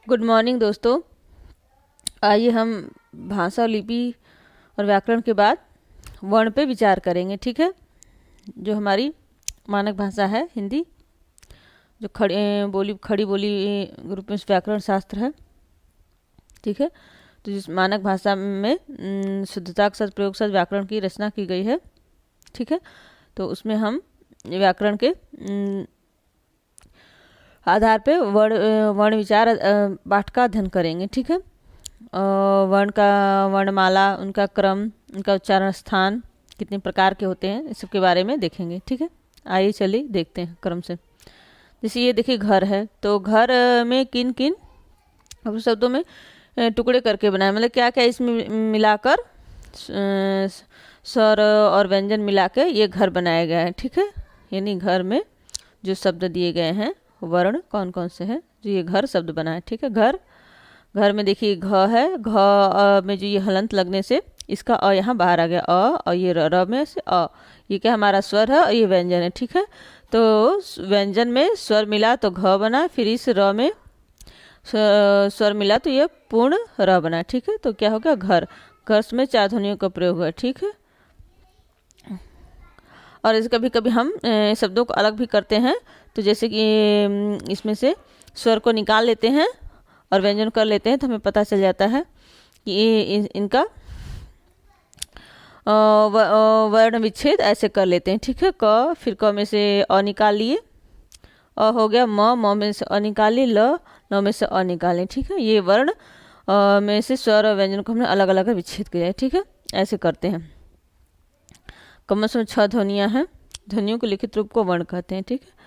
Good morning दोस्तों। आइए हम भाषा और लिपि और व्याकरण के बाद वर्ण पे विचार करेंगे। ठीक है, जो हमारी मानक भाषा है हिंदी, जो खड़ी बोली ग्रुप में व्याकरण शास्त्र है। ठीक है, तो जिस मानक भाषा में शुद्धता के साथ प्रयोग साथ व्याकरण की रचना की गई है। ठीक है, तो उसमें हम व्याकरण के आधार पे वर्ण विचार पाठ का अध्ययन करेंगे। ठीक है, वर्ण का वर्णमाला, उनका क्रम, उनका उच्चारण स्थान, कितने प्रकार के होते हैं, इस सब के बारे में देखेंगे। ठीक है, आइए चलिए देखते हैं क्रम से। जैसे ये देखिए घर है, तो घर में किन किन अब शब्दों में टुकड़े करके बनाए, मतलब क्या क्या इसमें मिलाकर स्वर और व्यंजन मिला के ये घर बनाया गया है। ठीक है, यानी घर में जो शब्द दिए गए हैं वर्ण कौन कौन से हैं जो ये घर शब्द बना है। ठीक है, घर में देखिए घ है, घ में जो ये हलंत लगने से इसका अ यहाँ बाहर आ गया, और ये र में से अ, ये क्या हमारा स्वर है और ये व्यंजन है। ठीक है, तो व्यंजन में स्वर मिला तो घ बना, फिर इस र में स्वर मिला तो ये पूर्ण र बना। ठीक है, तो क्या हो गया घर। घर में चार ध्वनियों का प्रयोग हुआ। ठीक है, और इस कभी कभी हम शब्दों को अलग भी करते हैं, तो जैसे कि इसमें से स्वर को निकाल लेते हैं और व्यंजन कर लेते हैं, तो हमें पता चल जाता है कि इनका वर्ण विच्छेद ऐसे कर लेते हैं। ठीक है, क, फिर क में से अ निकाल लिए, अ हो गया, म में से अ निकाली, ल में से अ निकालें। ठीक है, ये वर्ण में से स्वर और व्यंजन को हमने अलग अलग विच्छेद किया है। ठीक है, ऐसे करते हैं। कमस में 6 ध्वनियाँ हैं, ध्वनियों के लिखित रूप को वर्ण कहते हैं। ठीक है,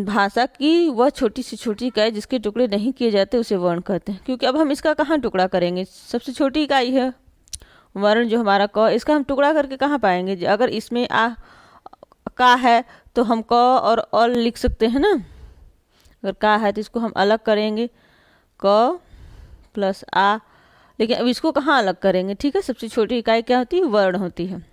भाषा की वह छोटी से छोटी इकाई जिसके टुकड़े नहीं किए जाते उसे वर्ण कहते हैं। क्योंकि अब हम इसका कहाँ टुकड़ा करेंगे, सबसे छोटी इकाई है वर्ण जो हमारा क, इसका हम टुकड़ा करके कहाँ पाएंगे। अगर इसमें आ का है तो हम क और अल लिख सकते हैं ना। अगर का है तो इसको हम अलग करेंगे, क प्लस आ, लेकिन अब इसको कहाँ अलग करेंगे। ठीक है, सबसे छोटी इकाई क्या होती है, वर्ण होती है।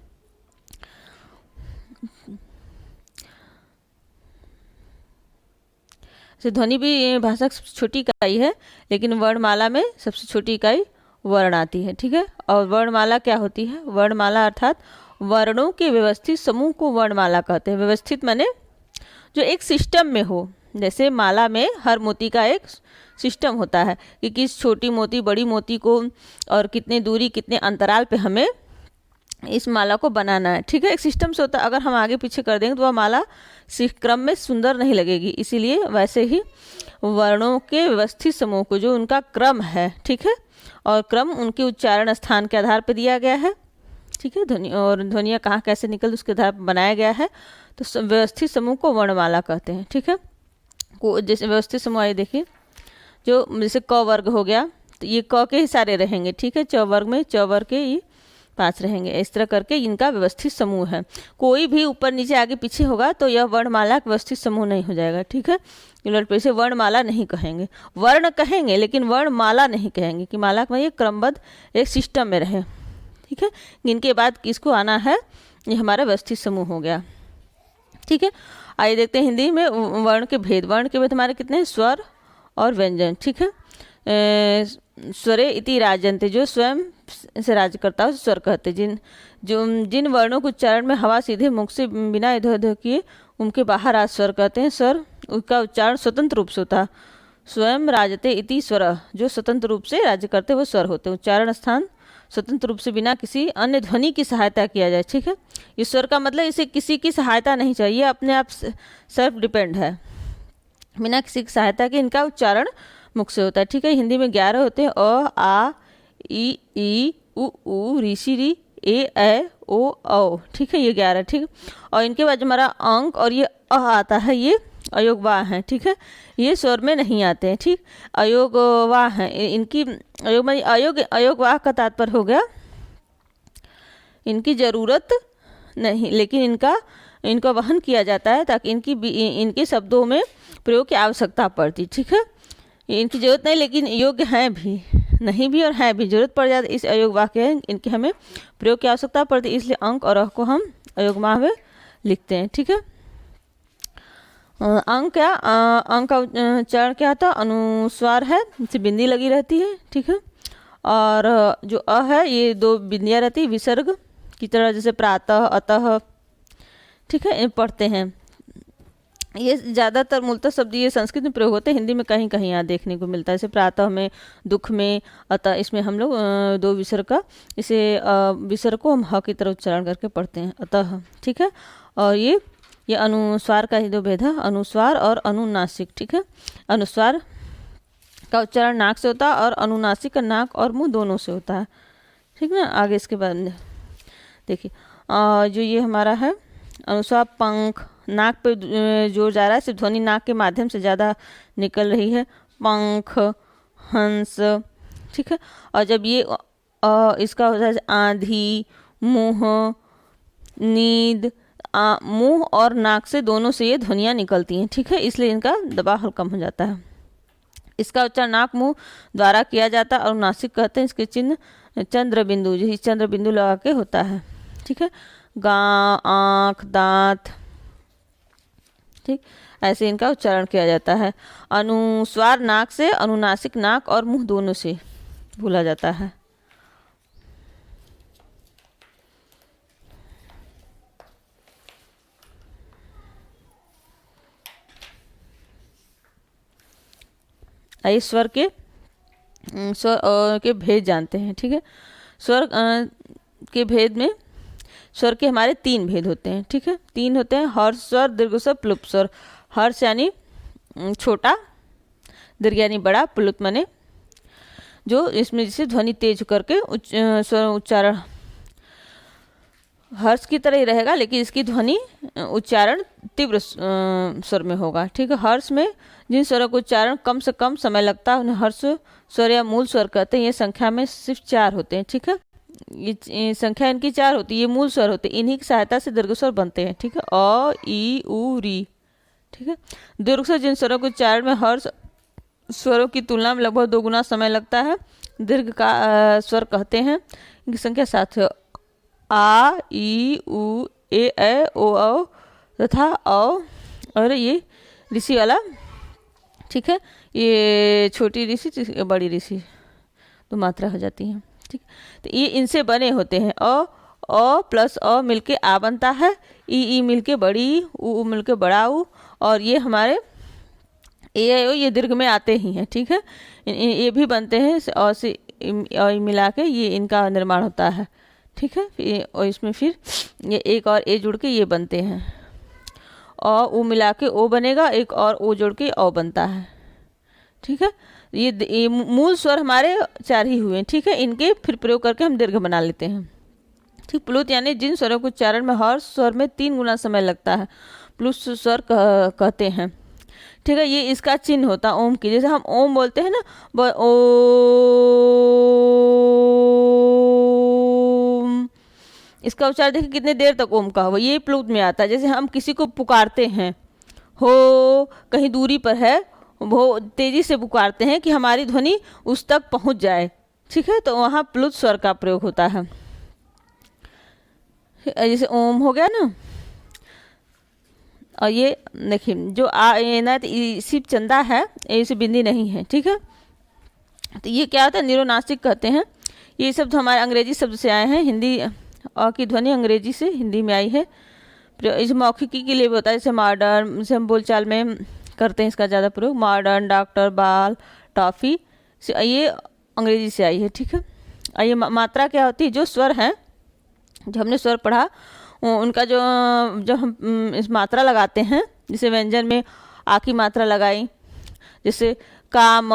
ध्वनि भी भाषा की सबसे छोटी इकाई है, लेकिन वर्णमाला में सबसे छोटी इकाई वर्ण आती है। ठीक है, और वर्णमाला क्या होती है, वर्णमाला अर्थात वर्णों के व्यवस्थित समूह को वर्णमाला कहते हैं। व्यवस्थित माने जो एक सिस्टम में हो, जैसे माला में हर मोती का एक सिस्टम होता है कि किस छोटी मोती बड़ी मोती को और कितने दूरी कितने अंतराल पे हमें इस माला को बनाना है। ठीक है, एक सिस्टम से होता है। अगर हम आगे पीछे कर देंगे तो वह माला क्रम में सुंदर नहीं लगेगी। इसीलिए वैसे ही वर्णों के व्यवस्थित समूह को जो उनका क्रम है, ठीक है, और क्रम उनके उच्चारण स्थान के आधार पर दिया गया है। ठीक है, ध्वनि और ध्वनियाँ कहाँ कैसे निकल उसके आधार पर बनाया गया है, तो व्यवस्थित समूह को वर्णमाला कहते हैं। ठीक है, को जैसे व्यवस्थित समूह आइए देखिए, जो जैसे क वर्ग हो गया तो ये क के ही सारे रहेंगे। ठीक है, च वर्ग में च वर्ग के ये 5 रहेंगे। इस तरह करके इनका व्यवस्थित समूह है। कोई भी ऊपर नीचे आगे पीछे होगा तो यह वर्णमाला का व्यवस्थित समूह नहीं हो जाएगा। ठीक है, उलट पे इसे वर्णमाला नहीं कहेंगे, वर्ण कहेंगे लेकिन वर्णमाला नहीं कहेंगे, कि माला का ये क्रमबद्ध एक सिस्टम में रहे। ठीक है, इनके बाद किसको आना है, ये हमारा व्यवस्थित समूह हो गया। ठीक है, आइए देखते हैं हिंदी में वर्ण के भेद। वर्ण के भेद हमारे कितने हैं, स्वर और व्यंजन। ठीक है, स्वरे इति राजन्ते, जो स्वयं से राज्य करता है स्वर कहते। जिन वर्णों के उच्चारण में हवा सीधे मुख से बिना इधर उधर किए उनके बाहर आ स्वर कहते हैं। स्वर उसका उच्चारण स्वतंत्र रूप से होता है। स्वयं राजते इति स्वर, जो स्वतंत्र रूप से राज्य करते वो स्वर होते हैं। उच्चारण स्थान स्वतंत्र रूप से बिना किसी अन्य ध्वनि की सहायता किया जाए। ठीक है, इस स्वर का मतलब इसे किसी की सहायता नहीं चाहिए, अपने आप सेल्फ डिपेंड है, बिना किसी की सहायता के इनका उच्चारण मुख से होता है। ठीक है, हिंदी में 11 होते हैं, अ आ ई उ ऋषि री ए ओ औ। ठीक है, ये 11। ठीक है, और इनके बाद हमारा अंक और ये अ आता है, ये अयोगवाह हैं। ठीक है, ये स्वर में नहीं आते हैं। ठीक, अयोगवाह हैं इनकी, अयोगवाह का तात्पर्य हो गया इनकी जरूरत नहीं, लेकिन इनका वहन किया जाता है ताकि इनके शब्दों में प्रयोग की आवश्यकता पड़ती। ठीक है, इनकी जरूरत नहीं लेकिन योग्य हैं भी, नहीं भी और है भी, जरूरत पड़ जाती इस अयोग वाक्य है, इनके हमें प्रयोग की आवश्यकता पड़ती, इसलिए अंक और अ को हम अयोग में लिखते हैं। ठीक है, अंक क्या अंक का उच्चारण क्या था, अनुस्वार है, इसे बिंदी लगी रहती है, ठीक है। और जो अ है ये दो बिंदियाँ रहती है विसर्ग की तरह, जैसे प्रातः, अतः, ठीक है, पढ़ते हैं। ये ज़्यादातर मूलतः शब्द ये संस्कृत में प्रयोग होते हैं, हिंदी में कहीं कहीं यहाँ देखने को मिलता है। जैसे प्रातः में, दुख में, अतः, इसमें हम लोग दो विसर्ग का, इसे विसर्ग को हम ह की तरह उच्चारण करके पढ़ते हैं, अतः, ठीक है। और ये अनुस्वार का ही दो भेद है, अनुस्वार और अनुनासिक, ठीक है। अनुस्वार का उच्चारण नाक से होता है और अनुनासिक का नाक और मुंह दोनों से होता है, ठीक ना। आगे इसके बाद देखिए जो ये हमारा है अनुस्वार, पंख, नाक पे जोर जा रहा है, सिर्फ ध्वनि नाक के माध्यम से ज़्यादा निकल रही है, पंख, हंस, ठीक है। और जब ये इसका होता है आंधी, मुंह, नींद, मुंह और नाक से दोनों से ये ध्वनियाँ निकलती हैं, ठीक है, इसलिए इनका दबाव कम हो जाता है। इसका उच्चारण नाक मुंह द्वारा किया जाता है और नासिक कहते हैं। इसके चिन्ह चंद्र बिंदु, यही चंद्र बिंदु लगा के होता है, ठीक है। गां, आँख, दांत, ठीक, ऐसे इनका उच्चारण किया जाता है। अनुस्वार नाक से, अनुनासिक नाक और मुंह दोनों से बोला जाता है। आइए स्वर के भेद जानते हैं, ठीक है। स्वर के भेद में स्वर के हमारे तीन भेद होते हैं, ठीक है। तीन होते हैं, हर्ष स्वर, दीर्घ स्वर, प्लुप्त स्वर। हर्ष यानी छोटा, दीर्घ यानी बड़ा, प्लुप्त माने जो इसमें जैसे ध्वनि तेज करके स्वर उच्चारण हर्ष की तरह ही रहेगा, लेकिन इसकी ध्वनि उच्चारण तीव्र स्वर में होगा, ठीक है। हर्ष में जिन स्वरों को उच्चारण कम से कम समय लगता है उन्हें हर्ष स्वर या मूल स्वर कहते हैं। ये संख्या में सिर्फ 4 होते हैं, ठीक है। ये संख्या इनकी 4 होती है, ये मूल स्वर होते हैं, इन्हीं की सहायता से दीर्घ स्वर बनते हैं, ठीक है। अ, ई, उ, री, ठीक है। दीर्घ स्वर जिन स्वरों के उच्चारण में हर्ष स्वरों की तुलना में लगभग 2 गुना समय लगता है, दीर्घ का स्वर कहते हैं। इनकी संख्या 7 है, आ, ई, उ, ए, ओ, औ तथा औ, और ये ऋषि वाला, ठीक है, ये छोटी ऋषि, बड़ी ऋषि, तो मात्रा हो जाती है, ठीक। तो ये इनसे बने होते हैं। अ प्लस अ मिलके आ बनता है, ई मिलके बड़ी, उ मिलके बड़ा उ, और ये हमारे ए ओ ये दीर्घ में आते ही हैं, ठीक है। ये भी बनते हैं, अ से मिला के ये इनका निर्माण होता है, ठीक है। और इसमें फिर ये एक और ए जुड़ के ये बनते हैं, उ मिला के ओ बनेगा, एक और ओ जुड़ के ओ बनता है, ठीक है। ये मूल स्वर हमारे 4 ही हुए, ठीक है। इनके फिर प्रयोग करके हम दीर्घ बना लेते हैं, ठीक। प्लुत यानी जिन स्वरों को उच्चारण में हर स्वर में 3 गुना समय लगता है, प्लुत स्वर कहते हैं, ठीक है। ये इसका चिन्ह होता है ओम की, जैसे हम ओम बोलते हैं ना, ओम, इसका उच्चारण देखिए कितने देर तक ओम का होगा, ये प्लुत में आता है। जैसे हम किसी को पुकारते हैं, हो कहीं दूरी पर है, वो तेजी से पुकारते हैं कि हमारी ध्वनि उस तक पहुंच जाए, ठीक है, तो वहाँ प्लुत स्वर का प्रयोग होता है। जैसे ओम हो गया ना, और ये देखिए जो आ ना सिर्फ चंदा है, ऐसी बिंदी नहीं है, ठीक है। तो ये क्या होता है, निरोनासिक कहते हैं। ये शब्द हमारे अंग्रेजी शब्द से आए हैं, हिंदी अ की ध्वनि अंग्रेजी से हिंदी में आई है। इस मौखिकी के लिए भी होता है, जैसे मॉडर्न, जैसे हम बोलचाल में करते हैं इसका ज़्यादा प्रयोग, मॉडर्न, डॉक्टर, बाल, टॉफ़ी, ये अंग्रेजी से आई है, ठीक है। और ये मात्रा क्या होती है, जो स्वर हैं, जो हमने स्वर पढ़ा उनका जो जब हम इस मात्रा लगाते हैं, जैसे व्यंजन में आ की मात्रा लगाई, जैसे काम,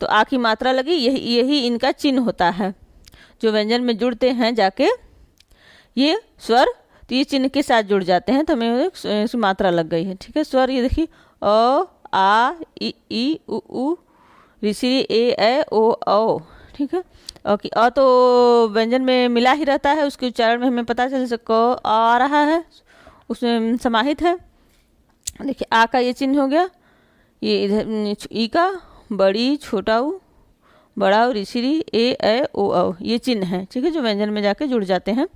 तो आ की मात्रा लगी, यही इनका चिन्ह होता है। जो व्यंजन में जुड़ते हैं जाके ये स्वर, तो ये चिन्ह के साथ जुड़ जाते हैं, तो हमें इसकी मात्रा लग गई है, ठीक है। स्वर ये देखिए अ, आ, ई, उ, ऋषि, ए, ओ, औ, ठीक है। ओके, अ तो व्यंजन में मिला ही रहता है, उसके उच्चारण में हमें पता चल जैसे क आ रहा है उसमें समाहित है। देखिए आ का ये चिन्ह हो गया, ये इधर ई का बड़ी, छोटा उ, बड़ा उ, ऋषि, ए, ओ, औ, ये चिन्ह है, ठीक है, जो व्यंजन में जाके जुड़ जाते हैं।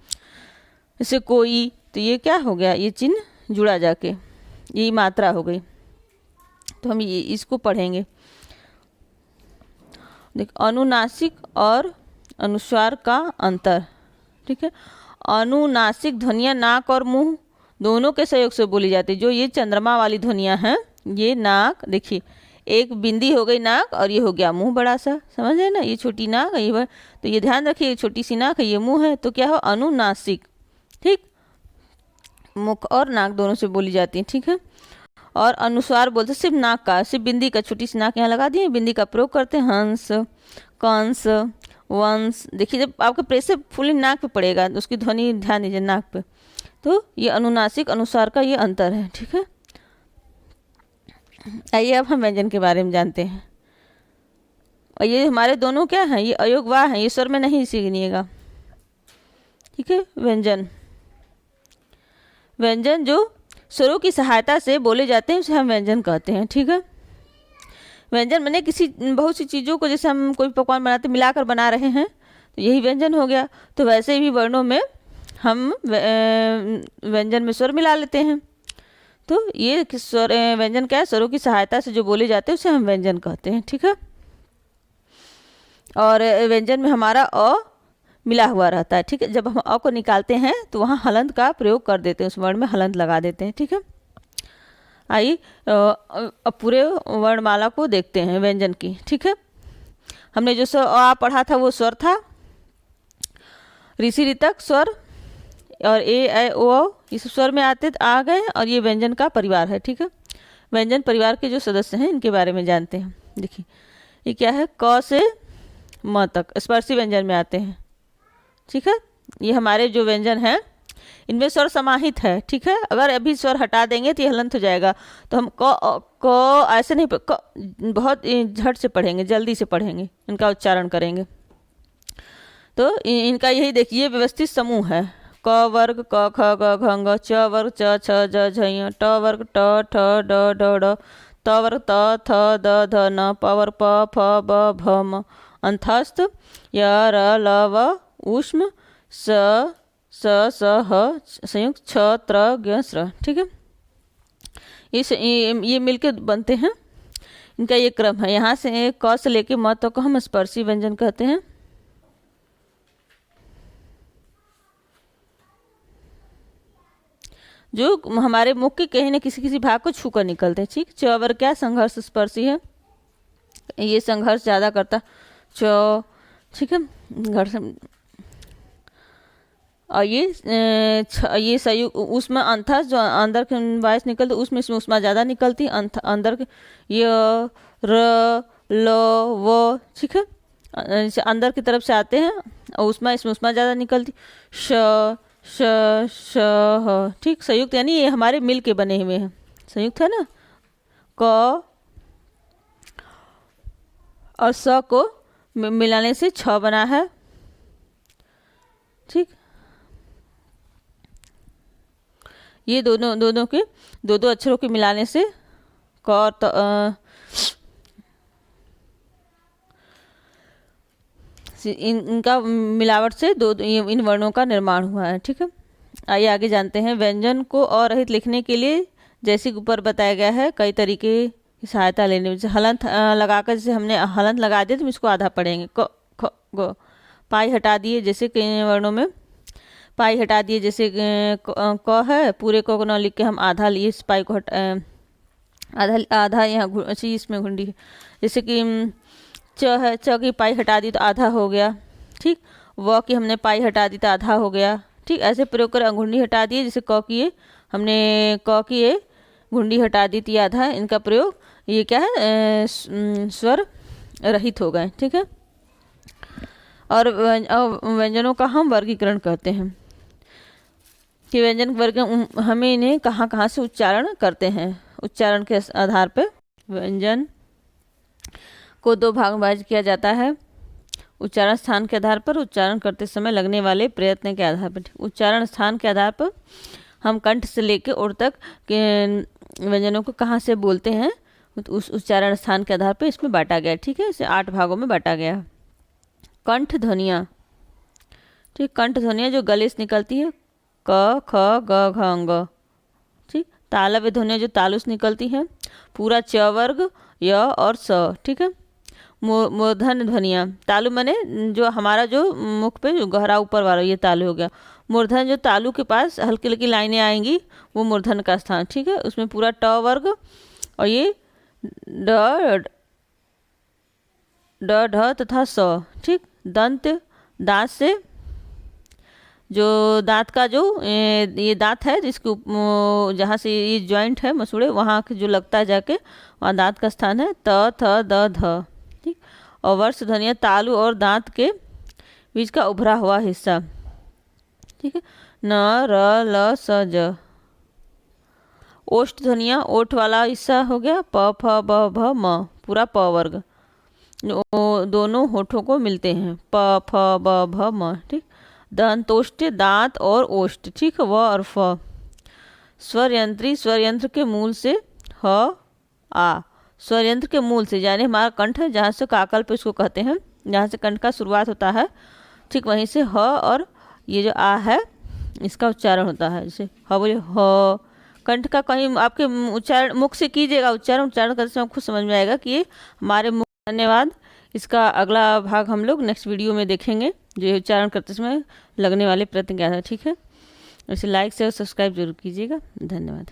जैसे कोई, तो ये क्या हो गया, ये चिन्ह जुड़ा जाके, ये मात्रा हो गई। तो हम ये इसको पढ़ेंगे। देख, अनुनासिक और अनुस्वार का अंतर। ठीक है, अनुनासिक ध्वनियाँ नाक और मुंह दोनों के सहयोग से बोली जाती है। जो ये चंद्रमा वाली ध्वनियाँ हैं, ये नाक, देखिए एक बिंदी हो गई नाक और ये हो गया मुंह बड़ा सा, समझ रहे ना, ये छोटी नाक ये तो ये ध्यान रखिए, ये छोटी सी नाक है, ये मुंह है, तो क्या हो, अनुनासिक। ठीक, मुख और नाक दोनों से बोली जाती है। ठीक है, और अनुस्वार बोलते सिर्फ नाक का, सिर्फ बिंदी का, छोटी सी नाक यहाँ लगा दिए, बिंदी का प्रयोग करते हैं। हंस, कंस, वंश। देखिए जब आपके प्रेशर फुली नाक पे पड़ेगा तो उसकी ध्वनि ध्यान दीजिए नाक पे। तो ये अनुनासिक अनुस्वार का ये अंतर है। ठीक है, आइए अब हम व्यंजन के बारे में जानते हैं। और ये हमारे दोनों क्या हैं, ये अयोग वाह हैं, ये स्वर में नहीं सीखनिएगा। ठीक है, व्यंजन, व्यंजन जो स्वरों की सहायता से बोले जाते हैं उसे हम व्यंजन कहते हैं। ठीक है, व्यंजन बने किसी बहुत सी चीज़ों को, जैसे हम कोई पकवान बनाते मिलाकर बना रहे हैं तो यही व्यंजन हो गया। तो वैसे भी वर्णों में हम व्यंजन में स्वर मिला लेते हैं। तो ये स्वर व्यंजन क्या है, स्वरों की सहायता से जो बोले जाते हैं उसे हम व्यंजन कहते हैं। ठीक है, और व्यंजन में हमारा अ मिला हुआ रहता है। ठीक है, जब हम अ को निकालते हैं तो वहाँ हलंत का प्रयोग कर देते हैं, उस वर्ण में हलंत लगा देते हैं। ठीक है, आइए अब पूरे वर्णमाला को देखते हैं व्यंजन की। ठीक है, हमने जो स्वर अ पढ़ा था वो स्वर था, ऋषि ऋतक स्वर, और ए ऐ ओ औ इस स्वर में आते आ गए, और ये व्यंजन का परिवार है। ठीक है, व्यंजन परिवार के जो सदस्य हैं इनके बारे में जानते हैं। देखिए ये क्या है, क से म तक स्पर्शी व्यंजन में आते हैं। ठीक है, ये हमारे जो व्यंजन हैं इनमें स्वर समाहित है। ठीक है, अगर अभी स्वर हटा देंगे तो ये हलंत हो जाएगा। तो हम क ऐसे नहीं बहुत झट से पढ़ेंगे, जल्दी से पढ़ेंगे, इनका उच्चारण करेंगे। तो इनका यही देखिए व्यवस्थित समूह है। क वर्ग क ख ग घ ङ, च वर्ग च छ ज झ ञ, ट वर्ग ट ठ ड ढ ढ, त वर्ग त थ द ध न, प वर्ग प फ ब भ म, अंतस्थ य र ल व, ऊष्म स स ह, संयुक्त छ त्र ज्ञ स्र। ठीक है, ये मिलके बनते हैं, इनका ये क्रम है। यहाँ से क से लेके म तक को हम स्पर्शी व्यंजन कहते हैं। जो हमारे मुख के कहीं न किसी भाग को छूकर निकलते हैं। ठीक, च वर्ग क्या, संघर्ष स्पर्शी है, ये संघर्ष ज़्यादा करता च। ठीक है, घर्षण। और ये संयुक्त उसमें अंथस जो अंदर के वायस निकलते उसमें इसमें उष्मा ज़्यादा निकलती, अंदर के य र ल व। ठीक है, अंदर की तरफ से आते हैं और उष्मा इसमें उष्मा ज़्यादा निकलती, श श श ह। ठीक, संयुक्त यानी ये हमारे मिल के बने हुए हैं, संयुक्त है ना। क और स को मिलाने से छ बना है। ठीक, ये दोनों के दो अक्षरों के मिलाने से क और इनका मिलावट से इन वर्णों का निर्माण हुआ है। ठीक है, आइए आगे जानते हैं। व्यंजन को अरहित लिखने के लिए जैसे ऊपर बताया गया है कई तरीके की सहायता लेने में, जैसे हलंत लगाकर, जैसे हमने हलंत लगा दिया तो हम इसको आधा पढ़ेंगे। क ख ग, पाई हटा दिए, जैसे कई वर्णों में पाई हटा दिए, जैसे क है, पूरे को न लिख के हम आधा लिए, इस पाई को आधा यहाँ अच्छी इसमें घुंडी है। जैसे कि च है, च की पाई हटा दी तो आधा हो गया। ठीक, व की हमने पाई हटा दी तो आधा हो गया। ठीक, ऐसे प्रयोग कर घुंडी हटा दिए, जैसे क की हमने क की घुंडी हटा दी थी आधा, इनका प्रयोग ये क्या है, स्वर रहित हो गए। ठीक है, और व्यंजनों का हम वर्गीकरण करते हैं कि व्यंजन वर्ग हमें इन्हें कहाँ कहाँ से उच्चारण करते हैं। उच्चारण के आधार पर व्यंजन को दो भाग में विभाजित किया जाता है, उच्चारण स्थान के आधार पर, उच्चारण करते समय लगने वाले प्रयत्न के आधार पर। उच्चारण स्थान के आधार पर हम कंठ से लेकर ओर तक के व्यंजनों को कहाँ से बोलते हैं, तो उस उच्चारण स्थान के आधार पर इसमें बांटा गया। ठीक है, इसे 8 भागों में बांटा गया। कंठ ध्वनियाँ। ठीक, कंठ ध्वनियाँ जो गले से निकलती है, क ख ग घ ङ। ठीक, तालव्य ध्वनियाँ जो तालु से निकलती हैं, पूरा च वर्ग, य और स, ठीक है। मूर्धन्य ध्वनियाँ, तालु माने जो हमारा जो मुख पे जो गहरा ऊपर वाला, ये तालु हो गया। मूर्धन्य जो तालु के पास हल्की हल्की लाइनें आएंगी, वो मूर्धन्य का स्थान, ठीक है। उसमें पूरा ट वर्ग और ये ड ढ तथा स, ठीक। दंत, दांत से जो दांत का जो ये दांत है जिसके जहाँ से ये जॉइंट है मसूड़े, वहाँ जो लगता है जाके, वहाँ दांत का स्थान है। त थ द ध, ठीक। और वर्ष ध्वनियाँ तालु और दांत के बीच का उभरा हुआ हिस्सा, ठीक है। न र ल स ज। ओष्ठ ध्वनियाँ, ओठ वाला हिस्सा हो गया, प फ ब भ म, पूरा प वर्ग, दोनों होठों को मिलते हैं, प फ ब भ म, ठीक। दंतोष्ठ, दांत और ओष्ठ, ठीक, व और फ। स्वर यंत्री, स्वर यंत्र के मूल से ह आ, स्वर यंत्र के मूल से यानी हमारा कंठ है, जहाँ से काकल पे इसको कहते हैं, जहाँ से कंठ का शुरुआत होता है, ठीक, वहीं से ह और ये जो आ है इसका उच्चारण होता है। जैसे ह बोले ह, कंठ का कहीं आपके उच्चारण मुख से कीजिएगा, उच्चारण करते समय खुद समझ में आएगा कि ये हमारे मुख। धन्यवाद। इसका अगला भाग हम लोग नेक्स्ट वीडियो में देखेंगे, जो उच्चारण करते समय लगने वाले प्रत्यय क्या है, ठीक है। इसे लाइक शेयर सब्सक्राइब जरूर कीजिएगा। धन्यवाद।